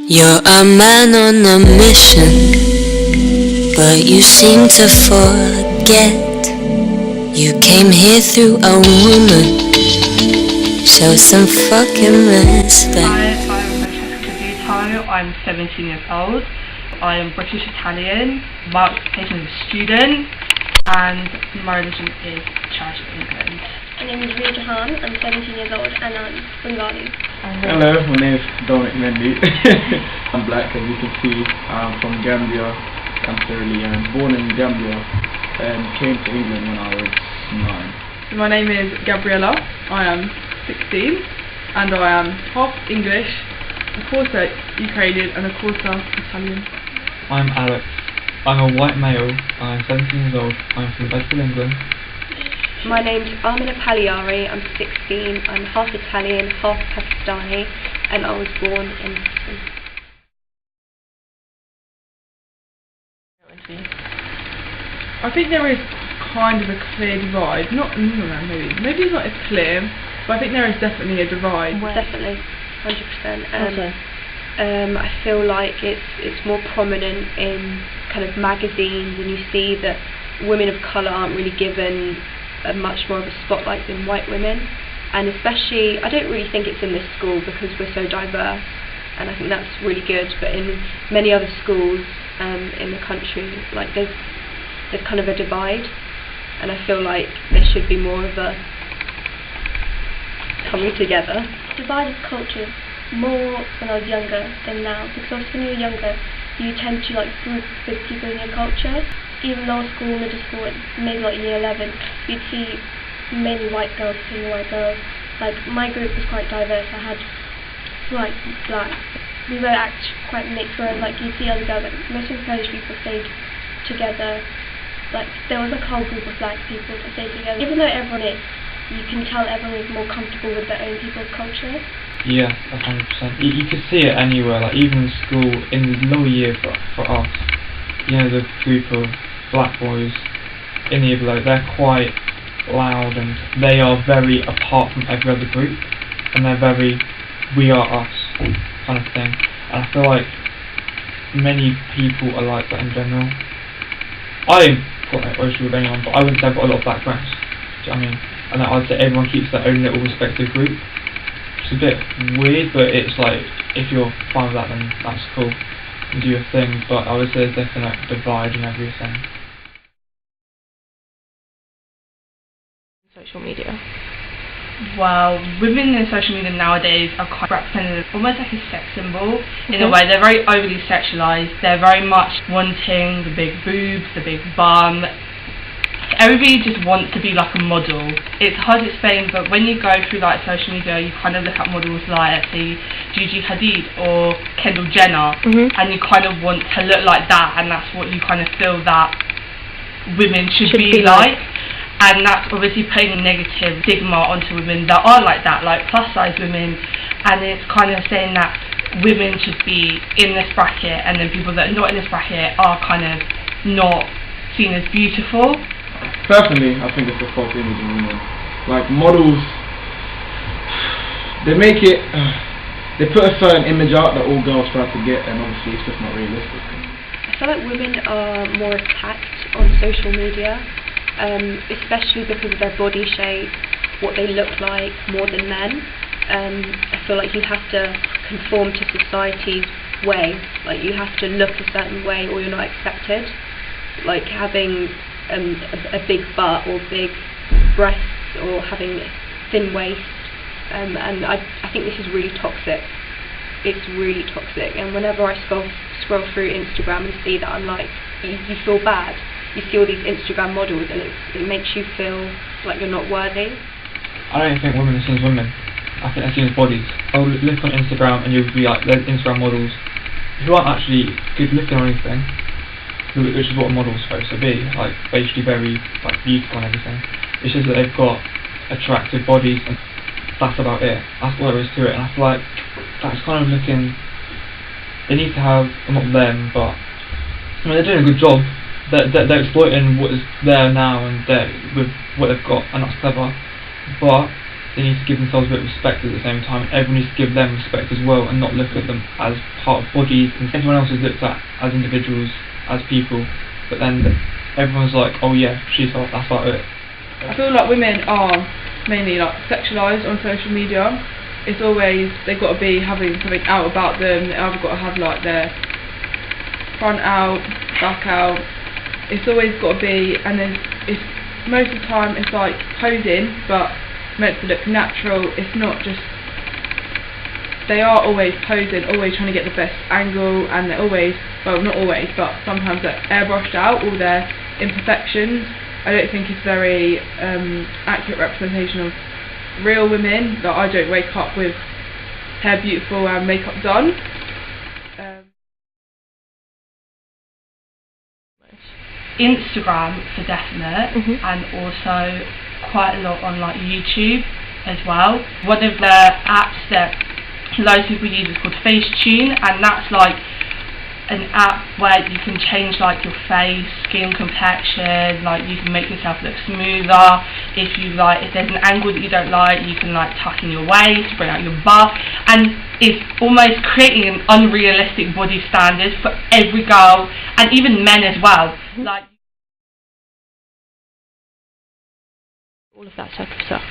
You're a man on a mission, but you seem to forget you came here through a woman. Show some fucking respect. Hi, I'm Diya Bechoo. I'm 17 years old. I am British Italian. My occupation is a student, and my religion is Church of England. My name is Riya Jahan. I'm 17 years old and I'm Bengali. Hello, my name is Dominic Mendy. I'm black, as you can see. I'm from Gambia, Camp-Sierra born in Gambia and came to England when I was 9. My name is Gabriella. I am 16 and I am half English, a quarter Ukrainian and a quarter Italian. I'm Alex. I'm a white male. I'm 17 years old. I'm from Rightful, England. My name's Amina Paliari. I'm 16. I'm half Italian, half Pakistani, and I was born in Britain. I think there is kind of a clear divide. Maybe it's not as clear, but I think there is definitely a divide. Definitely, 100%. I feel like it's more prominent in kind of magazines, and you see that women of colour aren't really given much more of a spotlight than white women, and especially I don't really think it's in this school because we're so diverse, and I think that's really good. But in many other schools in the country, like there's kind of a divide, and I feel like there should be more of a coming together. Divided cultures more when I was younger than now, because obviously when you're younger you tend to like group with people in your culture. Even lower school, middle school, and maybe like year 11, you'd see mainly white girls singing white girls. Like my group was quite diverse. I had white, black. We were actually quite mixed, whereas like you'd see other girls, like most of the Polish people stayed together. Like there was like a whole group of black people that stayed together. Even though everyone is, you can tell everyone is more comfortable with their own people's culture. Yeah, 100%. You could see it anywhere, like even in school, in the lower year for us. You know, the group of black boys in the year below, they're quite loud and they are very apart from every other group, and they're very we are us kind of thing. And I feel like many people are like that in general. I've got no issue with anyone, but I wouldn't say I've got a lot of black friends. Do you know what I mean? And I'd say everyone keeps their own little respective group. It's a bit weird, but it's like if you're fine with that, then that's cool. You do your thing, but I would say there's definitely like a divide and everything. Social media. Well, women in social media nowadays are quite represented almost like a sex symbol in a way. They're very overly sexualised. They're very much wanting the big boobs, the big bum. Everybody just wants to be like a model. It's hard to explain, but when you go through like social media, you kind of look at models like, say, Gigi Hadid or Kendall Jenner, and you kind of want to look like that, and that's what you kind of feel that women should be like. And that's obviously putting a negative stigma onto women that are like that, like plus size women, and it's kind of saying that women should be in this bracket, and then people that are not in this bracket are kind of not seen as beautiful. Personally, I think it's a false image of women. Like models, they make it, they put a certain image out that all girls try to get, and obviously it's just not realistic. I feel like women are more attacked on social media, especially because of their body shape, what they look like, more than men. I feel like you have to conform to society's way. Like you have to look a certain way or you're not accepted. Like having a big butt or big breasts or having thin waist, and I think this is really toxic. It's really toxic, and whenever I scroll through Instagram and see that, I'm like, you feel bad. You see all these Instagram models and it makes you feel like you're not worthy. I don't think women are seen as women. I think they're seen as bodies. I'll look on Instagram and you'll be like, there's Instagram models who aren't actually good looking or anything, which is what a model's supposed to be, like basically very like beautiful and everything. It's just that they've got attractive bodies and that's about it. That's all there is to it, and I feel like that's kind of looking, they need to have, well, not them, but I mean they're doing a good job. They're exploiting what is there now and with what they've got, and that's clever. But they need to give themselves a bit of respect at the same time. Everyone needs to give them respect as well and not look at them as part of bodies, and everyone else is looked at as individuals, as people, but then everyone's like, oh yeah, she's hot, that's like it. I feel like women are mainly like sexualised on social media. It's always, they've got to be having something out about them. They've either got to have like their front out, back out. It's always got to be, and then it's most of the time it's like posing, but meant to look natural. It's not just, they are always posing, always trying to get the best angle, and they're always, well not always, but sometimes they're airbrushed out, all their imperfections. I don't think it's very accurate representation of real women. That I don't wake up with hair beautiful and makeup done. Instagram for definite, and also quite a lot on like YouTube as well. One of the apps that loads of people use is called Facetune, and that's like an app where you can change like your face, skin complexion, like you can make yourself look smoother. If you like, if there's an angle that you don't like, you can like tuck in your waist, bring out your butt, and it's almost creating an unrealistic body standard for every girl and even men as well. Like all of that type of stuff.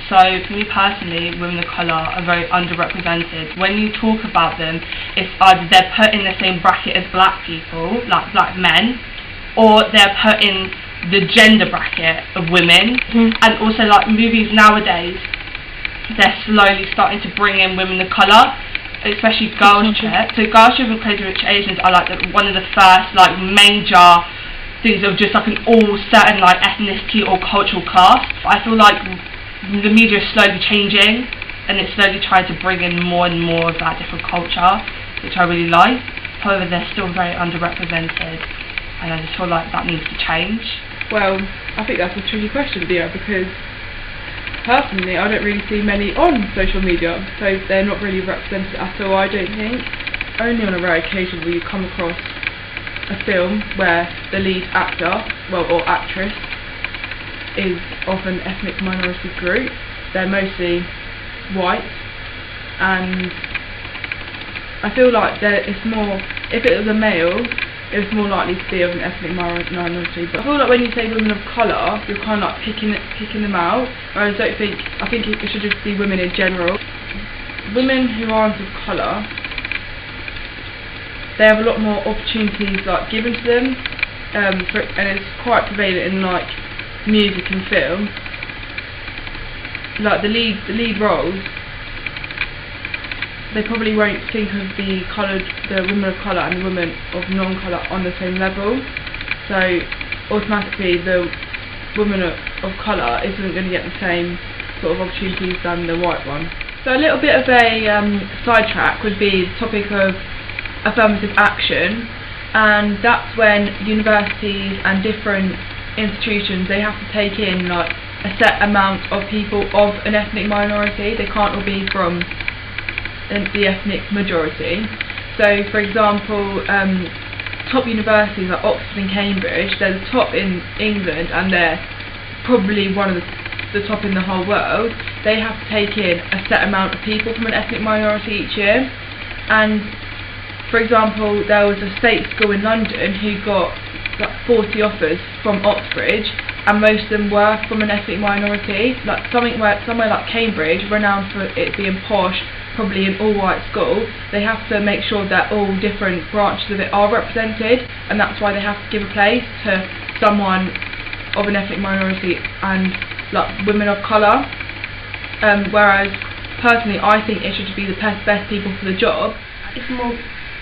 So for me personally, women of colour are very underrepresented. When you talk about them, it's either they're put in the same bracket as black people, like black men, or they're put in the gender bracket of women. And also like movies nowadays, they're slowly starting to bring in women of colour, especially Girls Trip. So Girls Trip and Crazy Rich Asians are like one of the first like major things of just like an all certain like ethnicity or cultural class. I feel like the media is slowly changing, and it's slowly trying to bring in more and more of that different culture, which I really like. However, they're still very underrepresented, and I just feel like that needs to change. Well, I think that's a tricky question, Diya, because personally I don't really see many on social media, so they're not really represented at all, I don't think. Only on a rare occasion will you come across a film where the lead actor, well, or actress, is of an ethnic minority group. They're mostly white, and I feel like it's more, if it was a male, it was more likely to be of an ethnic minority. But I feel like when you say women of colour, you're kind of like picking them out, whereas I think it should just be women in general. Women who aren't of colour, they have a lot more opportunities like given to them, and it's quite prevalent in like music and film. Like the lead roles, they probably won't think of the women of colour and the women of non-colour on the same level. So automatically the woman of colour isn't going to get the same sort of opportunities than the white one. So a little bit of a sidetrack would be the topic of affirmative action, and that's when universities and different institutions, they have to take in like a set amount of people of an ethnic minority. They can't all be from the ethnic majority. So for example, top universities like Oxford and Cambridge, they're the top in England, and they're probably one of the top in the whole world. They have to take in a set amount of people from an ethnic minority each year. And for example, there was a state school in London who got like 40 offers from Oxbridge, and most of them were from an ethnic minority. Like somewhere like Cambridge, renowned for it being posh, probably an all-white school, they have to make sure that all different branches of it are represented, and that's why they have to give a place to someone of an ethnic minority and like women of colour. Whereas personally, I think it should be the best people for the job. It's more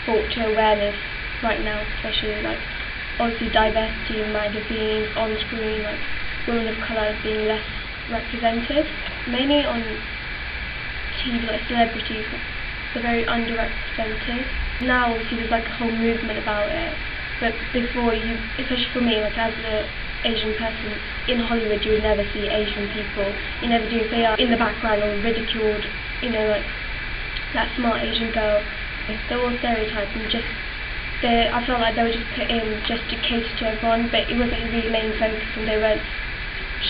brought to awareness right now, especially like obviously diversity in magazines, on screen, like women of colour being less represented, mainly on TV, like celebrities, they're very underrepresented. Now obviously there's like a whole movement about it, but before, especially for me, like as an Asian person, in Hollywood you would never see Asian people, you never do. If they are in the background or ridiculed, you know, like that smart Asian girl, they're all stereotyped, and I felt like they were just put in just to cater to everyone, but it wasn't really main focus, and they weren't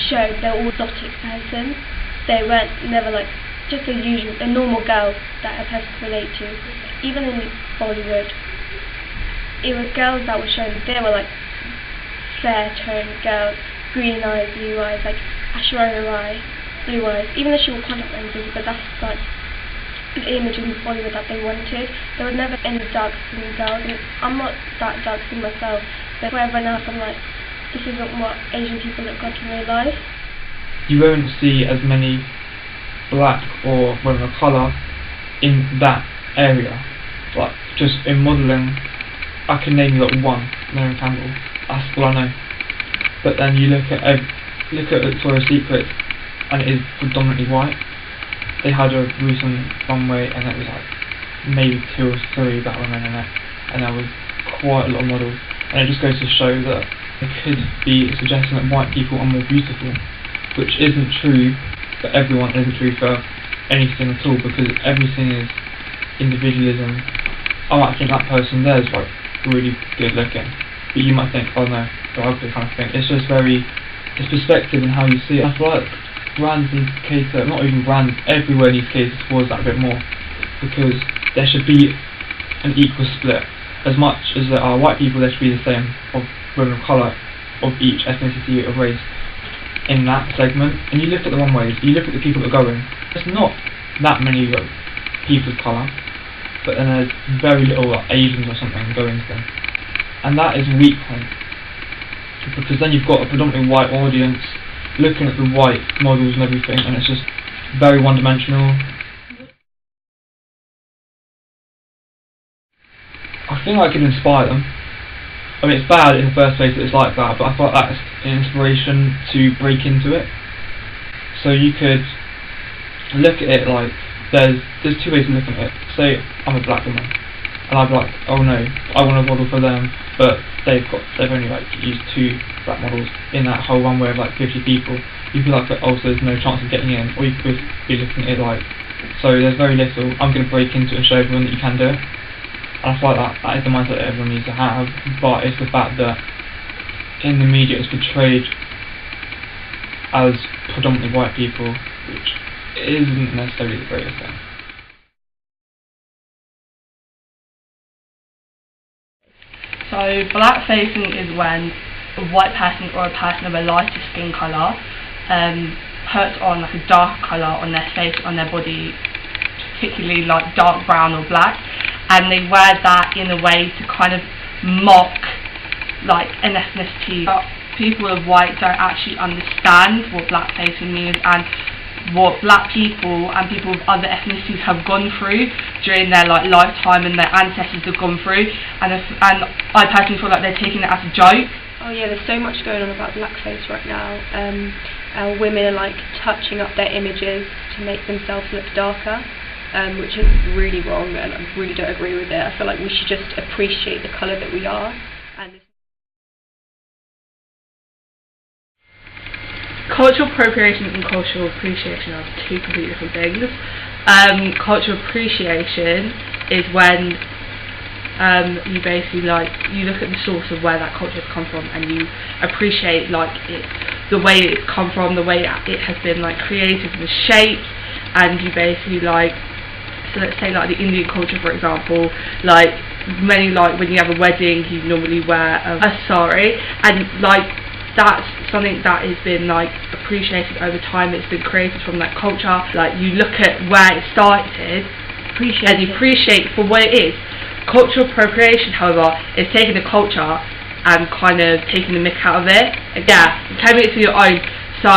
showed they're all exotic person. they weren't never like just a normal girl that a person could relate to. Even in Bollywood, it was girls that were shown, they were like fair toned girls, green eyes, blue eyes, like Aishwarya Rai, blue eyes, even though she wore contact lenses, but that's like the image in Bollywood that they wanted. There was never any dark skinned girls, and I'm not that dark skinned myself, but wherever else I'm like, this isn't what Asian people look like in real life. You won't see as many black or women of colour in that area. Like, just in modelling, I can name you like one, Mary Campbell, that's all I know. But then you look at Victoria's Secret, and it is predominantly white. They had a recent runway, and it was like maybe 2 or 3 black women in it, and there was quite a lot of models. And it just goes to show that it could be suggesting that white people are more beautiful, which isn't true for everyone, isn't true for anything at all, because everything is individualism. I might think that person there is like really good looking, but you might think, oh no, they're ugly, kind of thing. It's just it's perspective and how you see it. I feel like brands need to cater, not even brands, everywhere needs to cater towards that a bit more, because there should be an equal split. As much as there are white people, there should be the same of women of colour, of each ethnicity, of race, in that segment. And you look at the runways, you look at the people that are going, there's not that many people of colour, but then there's very little like Asians or something going to them. And that is a weak point, because then you've got a predominantly white audience looking at the white models and everything, and it's just very one-dimensional. I think I could inspire them. I mean, it's bad in the first place that it's like that, but I thought that's an inspiration to break into it. So you could look at it like, there's 2 ways of looking at it. Say I'm a black woman, and I'd be like, oh no, I want to model for them, but they've only like used 2 black models in that whole runway of like 50 people. You'd be like, oh, so there's no chance of getting in. Or you could be looking at it like, so there's very little, I'm going to break into it and show everyone that you can do it. And I feel like that is the mindset that everyone needs to have, but it's the fact that in the media it's portrayed as predominantly white people, which isn't necessarily the greatest thing. So blackfacing is when a white person or a person of a lighter skin colour puts on like a dark colour on their face, on their body, particularly like dark brown or black, and they wear that in a way to kind of mock like an ethnicity. But people of white don't actually understand what blackfacing means and what black people and people of other ethnicities have gone through during their like lifetime and their ancestors have gone through, and I personally feel like they're taking it as a joke. Oh yeah, there's so much going on about blackface right now. Women are like touching up their images to make themselves look darker, which is really wrong, and I really don't agree with it. I feel like we should just appreciate the colour that we are. And cultural appropriation and cultural appreciation are 2 completely different things. Cultural appreciation is when you basically like, you look at the source of where that culture has come from and you appreciate like the way it's come from, the way it has been like created and shaped, and you basically like, so let's say like the Indian culture for example, like many, like when you have a wedding you normally wear a sari, and like that's something that has been like appreciated over time. It's been created from that culture. Like you look at where it started and you appreciate for what it is. Cultural appropriation, however, is taking the culture and kind of taking the mick out of it. Yeah, turning it to your own. So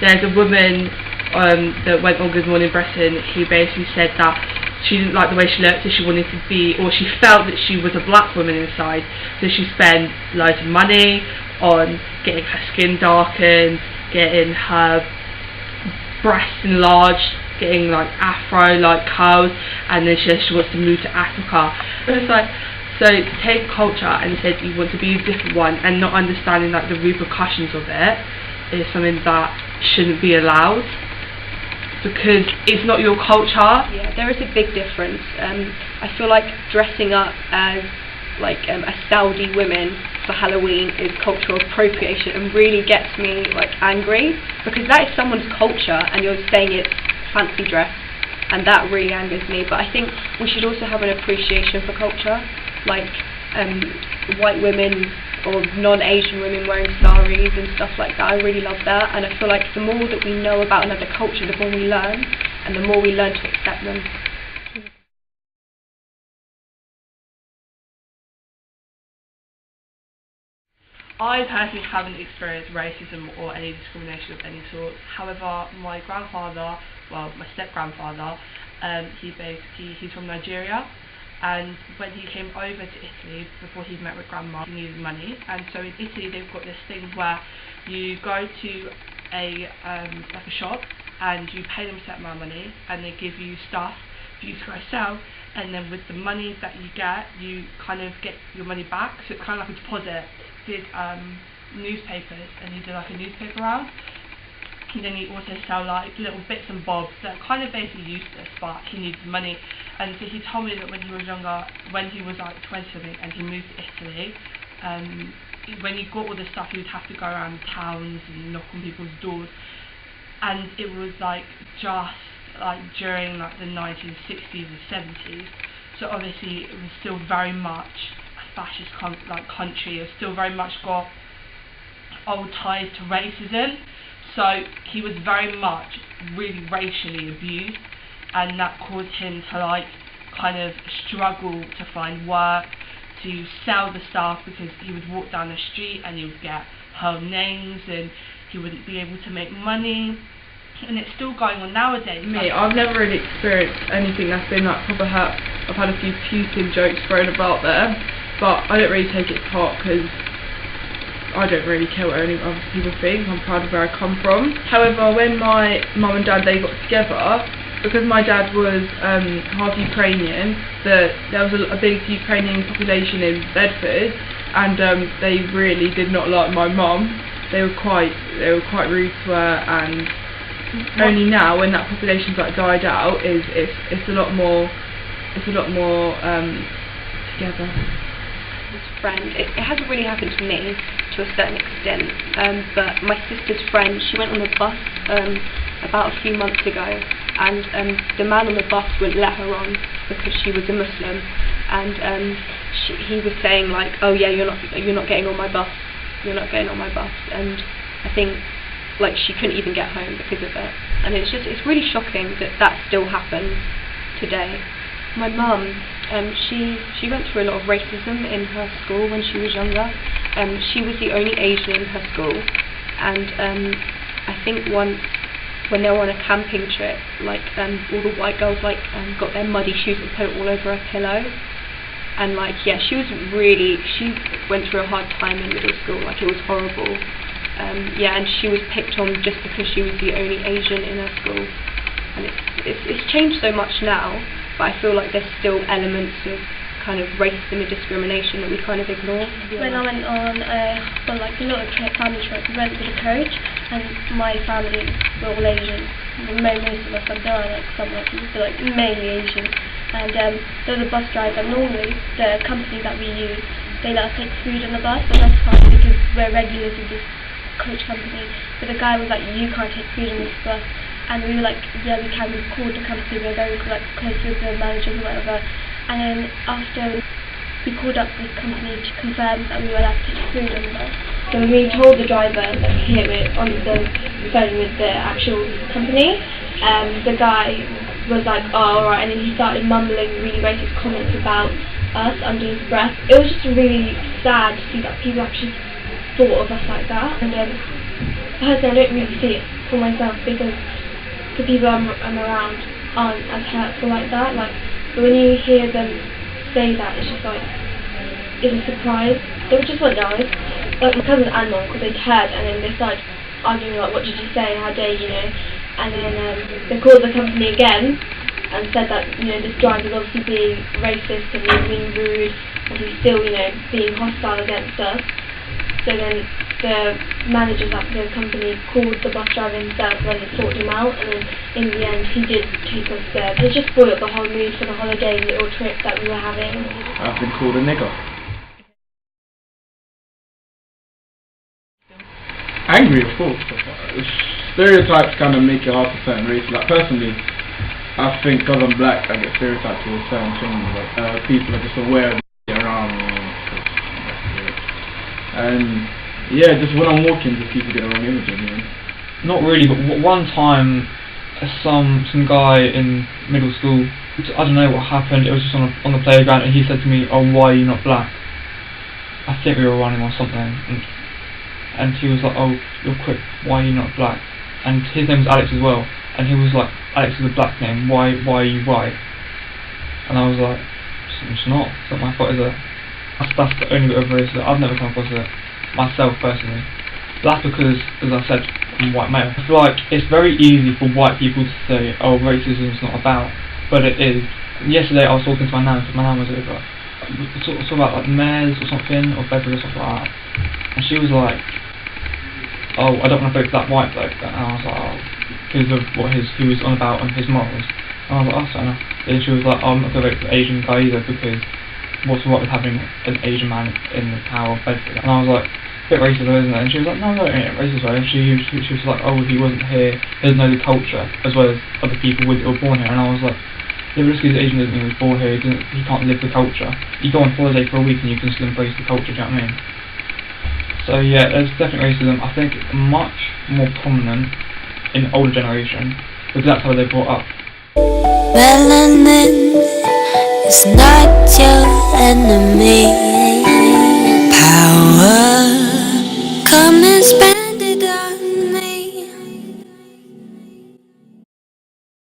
there's a woman that went on Good Morning Britain who basically said that she didn't like the way she looked, so she wanted to be, or she felt that she was a black woman inside, so she spent loads of money on getting her skin darkened, getting her breasts enlarged, getting like afro like curls, and then she wants to move to Africa. And it's like, so to take culture and said you want to be a different one and not understanding like the repercussions of it is something that shouldn't be allowed, because it's not your culture. Yeah, there is a big difference. I feel like dressing up as like a Saudi woman for Halloween is cultural appropriation and really gets me like angry, because that is someone's culture and you're saying it's fancy dress, and that really angers me. But I think we should also have an appreciation for culture, like white women or non-Asian women wearing saris and stuff like that. I really love that, and I feel like the more that we know about another culture, the more we learn, and the more we learn to accept them. I personally haven't experienced racism or any discrimination of any sort. However, my grandfather, well, my step-grandfather, he's from Nigeria, and when he came over to Italy, before he met with grandma, he needed money. And so in Italy they've got this thing where you go to a like a shop and you pay them a certain amount of money, and they give you stuff for you to go sell, and then with the money that you get, you kind of get your money back. So it's kind of like a deposit. Did newspapers, and he did like a newspaper round, and then he also sell like little bits and bobs that are kind of basically useless, but he needs money. And so he told me that when he was younger, when he was like 20 something and he moved to Italy, when he got all this stuff, he would have to go around towns and knock on people's doors, and it was like just like during like the 1960s and 70s, so obviously it was still very much fascist country. It's still very much got old ties to racism, so he was very much really racially abused, and that caused him to like kind of struggle to find work, to sell the stuff, because he would walk down the street and he would get hurled names and he wouldn't be able to make money. And it's still going on nowadays. Me, I've never really experienced anything that's been like proper hurt. I've had a few Putin jokes thrown about there, but I don't really take it to heart because I don't really care what any other people think. I'm proud of where I come from. However, when my mum and dad, they got together, because my dad was half Ukrainian, there was a big Ukrainian population in Bedford, and they really did not like my mum. They were quite rude to her, and only now, when that population's like died out, it's a lot more together. Friend, it hasn't really happened to me to a certain extent, but my sister's friend, she went on a bus about a few months ago, and the man on the bus wouldn't let her on because she was a Muslim, and he was saying like, oh yeah, you're not getting on my bus, and I think like she couldn't even get home because of it, and it's really shocking that still happens today. My mum, she went through a lot of racism in her school when she was younger. She was the only Asian in her school, and I think once when they were on a camping trip, like all the white girls like got their muddy shoes and put it all over her pillow, and like yeah, she went through a hard time in middle school. Like it was horrible. Yeah, and she was picked on just because she was the only Asian in her school, and it's changed so much now. But I feel like there's still elements of kind of racism and discrimination that we kind of ignore. When I went on a little family trip, we went to the coach, and my family were all Asian. Most of us, there are like some white people, but like mainly Asian. And there was a bus driver. Normally, the company that we use, they let us take food on the bus, but that's fine because we're regulars of this coach company. But the guy was like, you can't take food on this bus. And we were like, yeah, we can. We called the company. We were very like close with the managers or whatever. And then after we called up this company to confirm that we were allowed to take food on the bus. So we told the driver that here we're on the phone with the actual company. The guy was like, oh, alright, and then he started mumbling really racist comments about us under his breath. It was just really sad to see that people actually thought of us like that. And personally, I don't really see it for myself because the people I'm around aren't as hurtful like that. Like, but when you hear them say that, it's just like, it's a surprise. They just weren't nice. Like my cousin and my uncle, they'd heard, and then they started arguing like, what did you say? How dare you know? And then they called the company again and said that this driver's obviously being racist and being rude, and he's still being hostile against us. So then the managers at the company called the bus driver himself and they sorted him out, and then in the end he did take us there. It just spoiled the whole mood for the holiday little trip that we were having. I've been called a nigger. angry, of course. Stereotypes kind of make it hard for certain races. Like personally, I think because I'm black, I get stereotyped with certain things. Like people are just aware of it around me, and yeah, just when I'm walking, just people get the wrong image of me. Not really, but one time, some guy in middle school, I don't know what happened. It was just on the playground, and he said to me, "Oh, why are you not black?" I think we were running or something, and he was like, "Oh, you're quick. Why are you not black?" And his name was Alex as well, and he was like, "Alex is a black name. Why are you white?" And I was like, "It's not. It's not my fault, is it?" That's the only bit of racism. I've never come across it myself personally. That's because, as I said, I'm white male. I feel like it's very easy for white people to say, "Oh, racism is not about," but it is. Yesterday I was talking to my nan, because my nan was over. Sort about like mares or something, or Bedford or something like that. And she was like, "Oh, I don't want to vote for that white bloke." And I was like, "Oh," because of what he was on about and his morals. And I was like, "Oh, fair enough." Then she was like, "Oh, I'm not going to vote for the Asian guy either, because what's wrong with having an Asian man in the power of Bedford?" And I was like, "A bit racist, isn't it?" And she was like, "No, it ain't racist, right?" And she was like, "Oh, if he wasn't here, he doesn't know the culture, as well as other people who were born here." And I was like, "Yeah, but just because he's Asian doesn't mean he was born here, he can't live the culture. You go on holiday for a week and you can still embrace the culture, do you know what I mean?" So yeah, there's definitely racism. I think much more prominent in the older generation, because that's how they're brought up. Melanin is not your